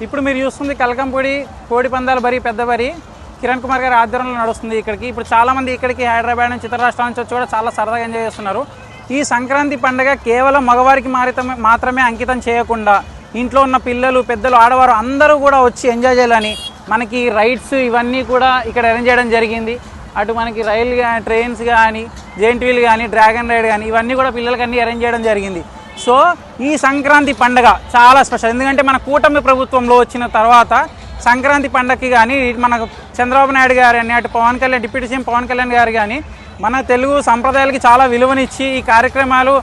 ఇప్పుడు మీరు చూస్తుంది కలకంపూడి కోడి పందాల బరి పెద్ద బరి కిరణ్ కుమార్ గారి ఆధ్వర్యంలో నడుస్తుంది ఇక్కడికి. ఇప్పుడు చాలామంది ఇక్కడికి హైదరాబాద్ నుంచి ఇతర రాష్ట్రాల నుంచి వచ్చి కూడా చాలా సరదాగా ఎంజాయ్ చేస్తున్నారు. ఈ సంక్రాంతి పండుగ కేవలం మగవారికి మాత్రమే అంకితం చేయకుండా ఇంట్లో ఉన్న పిల్లలు పెద్దలు ఆడవారు అందరూ కూడా వచ్చి ఎంజాయ్ చేయాలని మనకి రైడ్స్ ఇవన్నీ కూడా ఇక్కడ అరేంజ్ చేయడం జరిగింది. అటు మనకి రైలు కానీ ట్రైన్స్ కానీ జెయింట్ వీల్ కానీ డ్రాగన్ రైడ్ కానీ ఇవన్నీ కూడా పిల్లలకి అన్నీ అరేంజ్ చేయడం జరిగింది. సో ఈ సంక్రాంతి పండుగ చాలా స్పెషల్. ఎందుకంటే మన కూటమి ప్రభుత్వంలో వచ్చిన తర్వాత సంక్రాంతి పండుగకి కానీ మన చంద్రబాబు నాయుడు గారు కానీ అటు పవన్ కళ్యాణ్ డిప్యూటీ సీఎం పవన్ కళ్యాణ్ గారు కానీ మన తెలుగు సంప్రదాయాలకి చాలా విలువనిచ్చి ఈ కార్యక్రమాలు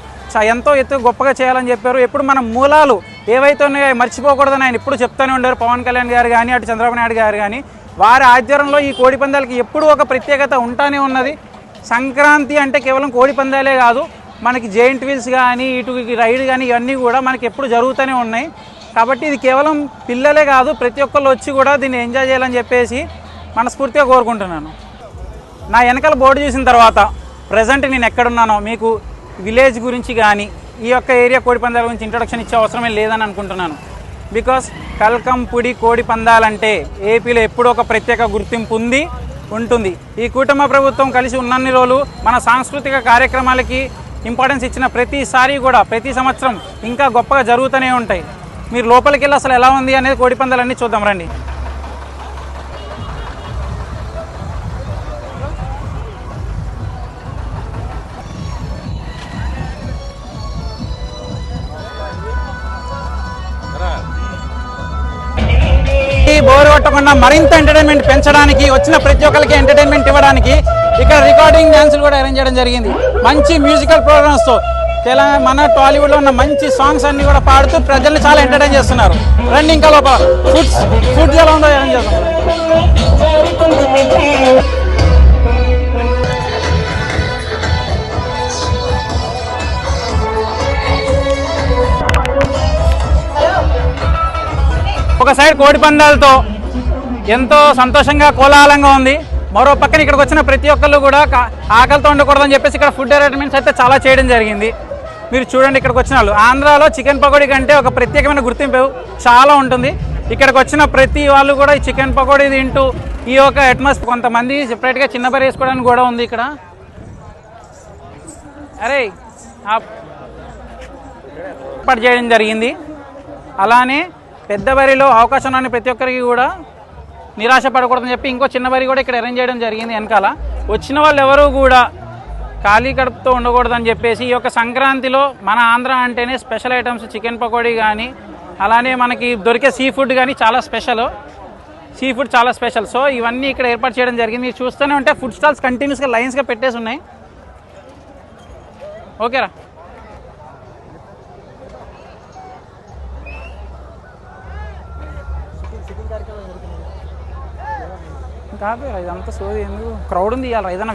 ఎంతో గొప్పగా చేయాలని చెప్పారు. ఎప్పుడు మన మూలాలు ఏవైతే ఉన్నాయో మర్చిపోకూడదని ఆయన ఎప్పుడు చెప్తూనే ఉండేవారు. పవన్ కళ్యాణ్ గారు కానీ అటు చంద్రబాబు నాయుడు గారు కానీ వారి ఆధ్వర్యంలో ఈ కోడి పందాలకి ఎప్పుడూ ఒక ప్రత్యేకత ఉంటానే ఉన్నది. సంక్రాంతి అంటే కేవలం కోడి పందాలే కాదు, మనకి జెయింట్ వీల్స్ కానీ ఇటు రైడ్ కానీ ఇవన్నీ కూడా మనకి ఎప్పుడు జరుగుతూనే ఉన్నాయి. కాబట్టి ఇది కేవలం పిల్లలే కాదు ప్రతి ఒక్కళ్ళు వచ్చి కూడా దీన్ని ఎంజాయ్ చేయాలని చెప్పేసి మనస్ఫూర్తిగా కోరుకుంటున్నాను. నా వెనకాల బోర్డు చూసిన తర్వాత ప్రజెంట్ నేను ఎక్కడున్నానో మీకు విలేజ్ గురించి కానీ ఈ యొక్క ఏరియా కోడి పందాల గురించి ఇంట్రొడక్షన్ ఇచ్చే అవసరమే లేదని అనుకుంటున్నాను. బికాస్ కల్కంపుడి కోడి పందాలంటే ఏపీలో ఎప్పుడూ ఒక ప్రత్యేక గుర్తింపు ఉంటుంది. ఈ కూటమి ప్రభుత్వం కలిసి ఉన్నన్ని రోజులు మన సాంస్కృతిక కార్యక్రమాలకి ఇంపార్టెన్స్ ఇచ్చిన ప్రతిసారి కూడా ప్రతి సంవత్సరం ఇంకా గొప్పగా జరుగుతూనే ఉంటాయి. మీరు లోపలికి వెళ్ళి అసలు ఎలా ఉంది అనేది కోడి పందాలన్నీ చూద్దాం రండి. బోర్ కొట్టకుండా మరింత ఎంటర్టైన్మెంట్ పెంచడానికి వచ్చిన ప్రతి ఒక్కరికి ఎంటర్టైన్మెంట్ ఇవ్వడానికి ఇక్కడ రికార్డింగ్ డ్యాన్సులు కూడా అరేంజ్ చేయడం జరిగింది. మంచి మ్యూజికల్ ప్రోగ్రామ్స్తో మన టాలీవుడ్లో ఉన్న మంచి సాంగ్స్ అన్ని కూడా పాడుతూ ప్రజల్ని చాలా ఎంటర్టైన్ చేస్తున్నారు. రండి ఇంకా లోపల ఫుడ్ ఎలా ఉందో అరేంజ్ చేస్తున్నారు. ఒక సైడ్ కోడి పందాలతో ఎంతో సంతోషంగా కోలాహలంగా ఉంది. మరో పక్కన ఇక్కడికి వచ్చిన ప్రతి ఒక్కళ్ళు కూడా ఆకలితో ఉండకూడదని చెప్పేసి ఇక్కడ ఫుడ్ అరేంజ్మెంట్స్ అయితే చాలా చేయడం జరిగింది. మీరు చూడండి ఇక్కడికి వచ్చిన వాళ్ళు ఆంధ్రాలో చికెన్ పకోడీ కంటే ఒక ప్రత్యేకమైన గుర్తింపు చాలా ఉంటుంది. ఇక్కడికి వచ్చిన ప్రతి వాళ్ళు కూడా ఈ చికెన్ పకోడీ తింటూ ఈ యొక్క అట్మాస్ఫియర్ కొంతమంది సెపరేట్గా చిన్న బరి వేసుకోవడానికి కూడా ఉంది ఇక్కడ. అరే ఏర్పాటు చేయడం జరిగింది. అలానే పెద్ద బరిలో అవకాశం ఉన్న ప్రతి ఒక్కరికి కూడా నిరాశ పడకూడదని చెప్పి ఇంకో చిన్న బరి కూడా ఇక్కడ అరేంజ్ చేయడం జరిగింది. వెనకాల వచ్చిన వాళ్ళు ఎవరు కూడా ఖాళీ కడుపుతో ఉండకూడదని చెప్పేసి ఈ యొక్క సంక్రాంతిలో మన ఆంధ్ర అంటేనే స్పెషల్ ఐటమ్స్ చికెన్ పకోడీ కానీ అలానే మనకి దొరికే సీ ఫుడ్ కానీ చాలా స్పెషల్. సీ ఫుడ్ చాలా స్పెషల్. సో ఇవన్నీ ఇక్కడ ఏర్పాటు చేయడం జరిగింది. మీరు చూస్తూనే ఉంటే ఫుడ్ స్టాల్స్ కంటిన్యూస్గా లైన్స్గా పెట్టేసి ఉన్నాయి. ఓకేరా కాదు ఇదంతా సోది ఎందుకు క్రౌడ్ ఉంది ఇవాళ ఏదైనా